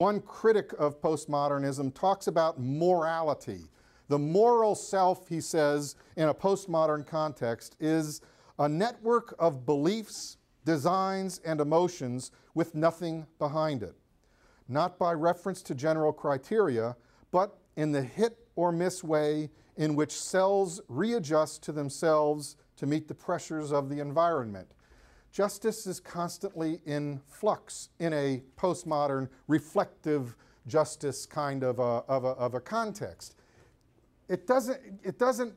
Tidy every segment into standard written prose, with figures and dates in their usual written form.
One critic of postmodernism talks about morality. The moral self, he says, in a postmodern context, is a network of beliefs, designs, and emotions with nothing behind it. Not by reference to general criteria, but in the hit or miss way in which cells readjust to themselves to meet the pressures of the environment. Justice is constantly in flux in a postmodern reflective justice kind of a context. It doesn't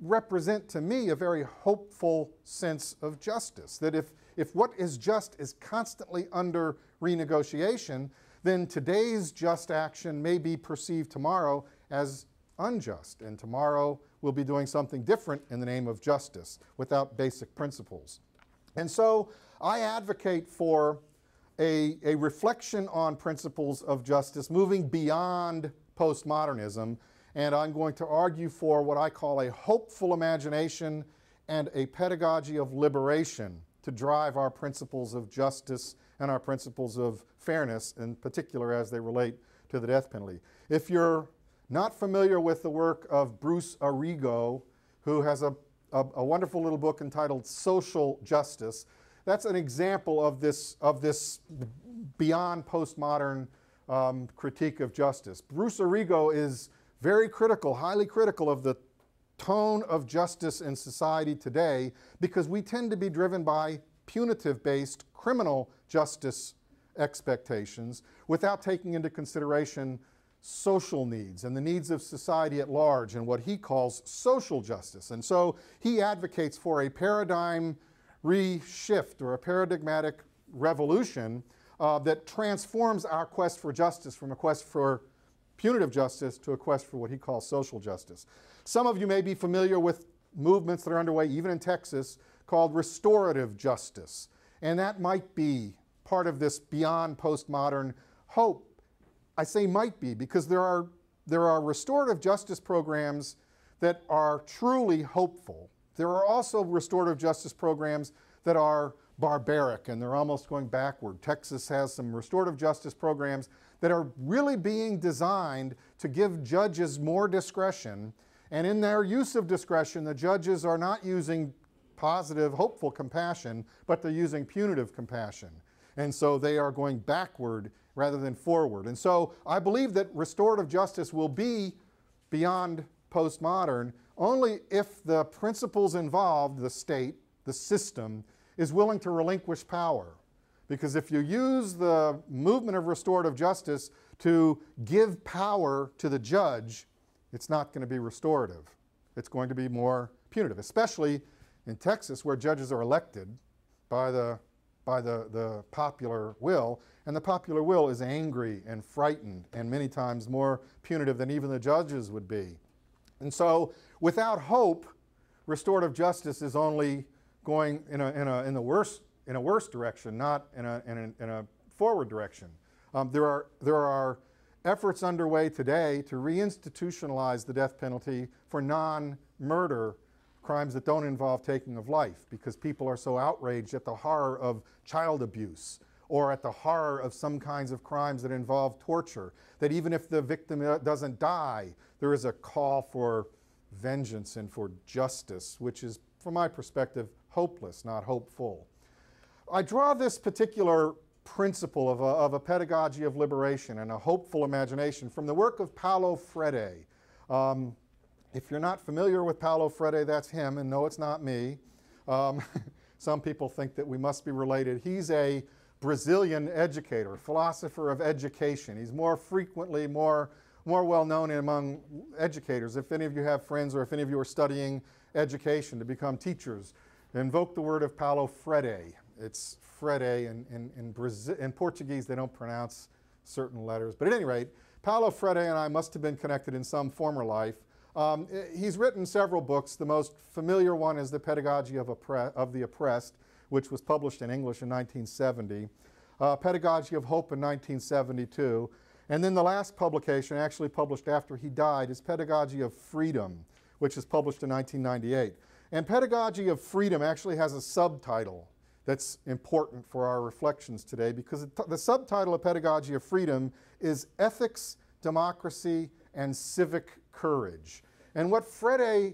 represent to me a very hopeful sense of justice, that if what is just is constantly under renegotiation, then today's just action may be perceived tomorrow as unjust, and tomorrow we'll be doing something different in the name of justice without basic principles. And so I advocate for a reflection on principles of justice moving beyond postmodernism, and I'm going to argue for what I call a hopeful imagination and a pedagogy of liberation to drive our principles of justice and our principles of fairness, in particular as they relate to the death penalty. If you're not familiar with the work of Bruce Arrigo, who has a wonderful little book entitled Social Justice, that's an example of this beyond postmodern critique of justice. Bruce Arrigo is very critical, highly critical of the tone of justice in society today, because we tend to be driven by punitive-based criminal justice expectations without taking into consideration social needs and the needs of society at large and what he calls social justice. And so he advocates for a paradigm reshift or a paradigmatic revolution that transforms our quest for justice from a quest for punitive justice to a quest for what he calls social justice. Some of you may be familiar with movements that are underway, even in Texas, called restorative justice. And that might be part of this beyond postmodern hope. I say might be because there are restorative justice programs that are truly hopeful. There are also restorative justice programs that are barbaric and they're almost going backward. Texas has some restorative justice programs that are really being designed to give judges more discretion, and in their use of discretion, the judges are not using positive, hopeful compassion, but they're using punitive compassion. And so they are going backward rather than forward. And so I believe that restorative justice will be beyond postmodern only if the principles involved, the state, the system, is willing to relinquish power. Because if you use the movement of restorative justice to give power to the judge, it's not going to be restorative. It's going to be more punitive, especially in Texas where judges are elected by the popular will, and the popular will is angry and frightened and many times more punitive than even the judges would be. And so without hope, restorative justice is only going in a worse direction, not in a forward direction. There are efforts underway today to reinstitutionalize the death penalty for non-murder crimes that don't involve taking of life, because people are so outraged at the horror of child abuse or at the horror of some kinds of crimes that involve torture, that even if the victim doesn't die, there is a call for vengeance and for justice, which is, from my perspective, hopeless, not hopeful. I draw this particular principle of a pedagogy of liberation and a hopeful imagination from the work of Paulo Freire. If you're not familiar with Paulo Freire, that's him, and no, it's not me. Some people think that we must be related. He's a Brazilian educator, philosopher of education. He's more frequently, more well known among educators. If any of you have friends or if any of you are studying education to become teachers, invoke the word of Paulo Freire. It's Freire. In Portuguese, they don't pronounce certain letters. But at any rate, Paulo Freire and I must have been connected in some former life. He's written several books. The most familiar one is The Pedagogy of the Oppressed, which was published in English in 1970, Pedagogy of Hope in 1972, and then the last publication, actually published after he died, is Pedagogy of Freedom, which is published in 1998. And Pedagogy of Freedom actually has a subtitle. that's important for our reflections today, because the subtitle of Pedagogy of Freedom is Ethics, Democracy, and Civic Courage. And what Freire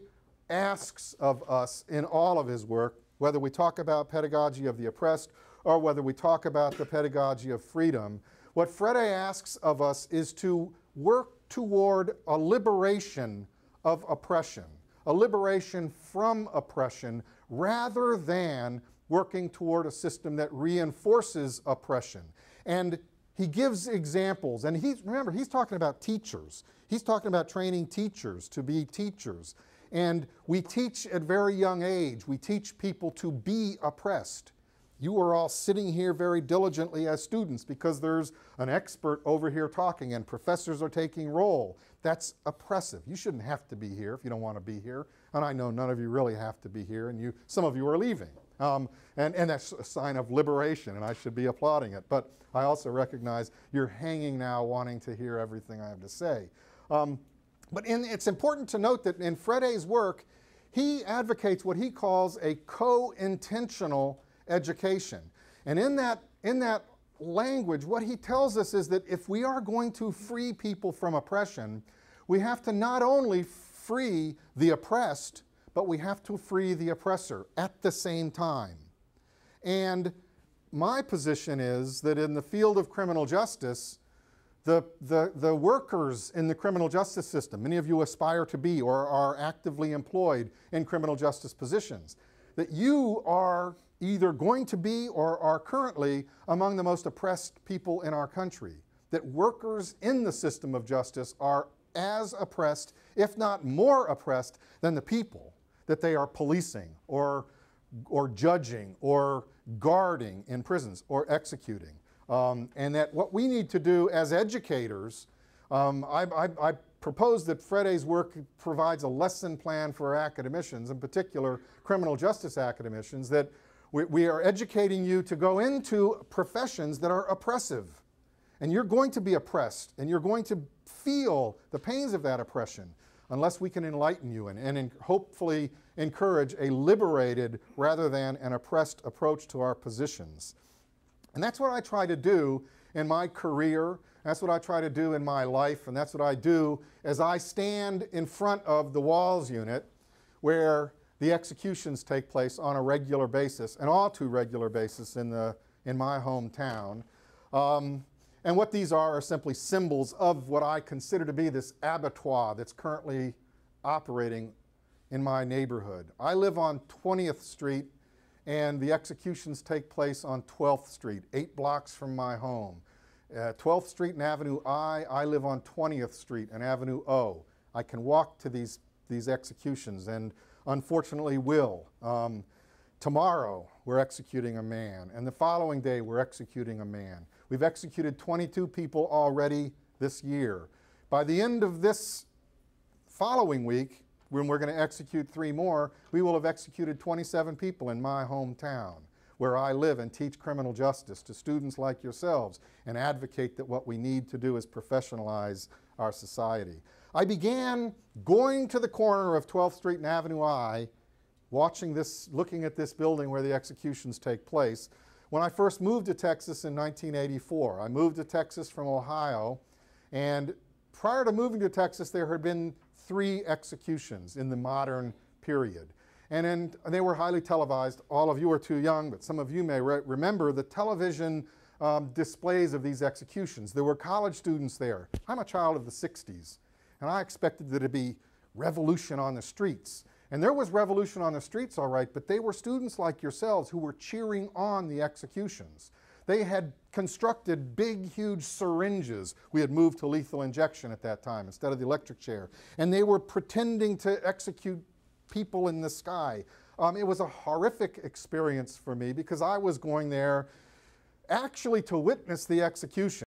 asks of us in all of his work, whether we talk about pedagogy of the oppressed or whether we talk about the pedagogy of freedom, what Freire asks of us is to work toward a liberation of oppression, a liberation from oppression, rather than working toward a system that reinforces oppression. And he gives examples, and remember, he's talking about teachers. He's talking about training teachers to be teachers. And we teach at very young age. We teach people to be oppressed. You are all sitting here very diligently as students because there's an expert over here talking and professors are taking roll. That's oppressive. You shouldn't have to be here if you don't want to be here. And I know none of you really have to be here, and some of you are leaving. And that's a sign of liberation, and I should be applauding it. But I also recognize you're hanging now wanting to hear everything I have to say. But it's important to note that in Freire's work, he advocates what he calls a co-intentional education. And in that language, what he tells us is that if we are going to free people from oppression, we have to not only free the oppressed, but we have to free the oppressor at the same time. And my position is that in the field of criminal justice, the workers in the criminal justice system, many of you aspire to be or are actively employed in criminal justice positions, that you are either going to be or are currently among the most oppressed people in our country, that workers in the system of justice are as oppressed, if not more oppressed, than the people that they are policing or judging or guarding in prisons or executing. And that what we need to do as educators, I propose that Freire's work provides a lesson plan for academicians, in particular criminal justice academicians, that we are educating you to go into professions that are oppressive. And you're going to be oppressed, and you're going to feel the pains of that oppression unless we can enlighten you and hopefully encourage a liberated rather than an oppressed approach to our positions. And that's what I try to do in my career, that's what I try to do in my life, and that's what I do as I stand in front of the Walls unit where the executions take place on a regular basis, and all too regular basis in my hometown. And what these are simply symbols of what I consider to be this abattoir that's currently operating in my neighborhood. I live on 20th Street, and the executions take place on 12th Street, 8 blocks from my home. 12th Street and Avenue I live on 20th Street and Avenue O. I can walk to these executions, and unfortunately will. Tomorrow we're executing a man, and the following day we're executing a man. We've executed 22 people already this year. By the end of this following week, when we're going to execute 3 more, we will have executed 27 people in my hometown, where I live and teach criminal justice to students like yourselves and advocate that what we need to do is professionalize our society. I began going to the corner of 12th Street and Avenue I, looking at this building where the executions take place, when I first moved to Texas in 1984. I moved to Texas from Ohio, and prior to moving to Texas, there had been 3 executions in the modern period. And they were highly televised. All of you are too young, but some of you may remember the television displays of these executions. There were college students there. I'm a child of the 60s, and I expected there to be revolution on the streets. And there was revolution on the streets, all right, but they were students like yourselves who were cheering on the executions. They had constructed big, huge syringes. We had moved to lethal injection at that time instead of the electric chair. And they were pretending to execute people in the sky. It was a horrific experience for me because I was going there actually to witness the execution.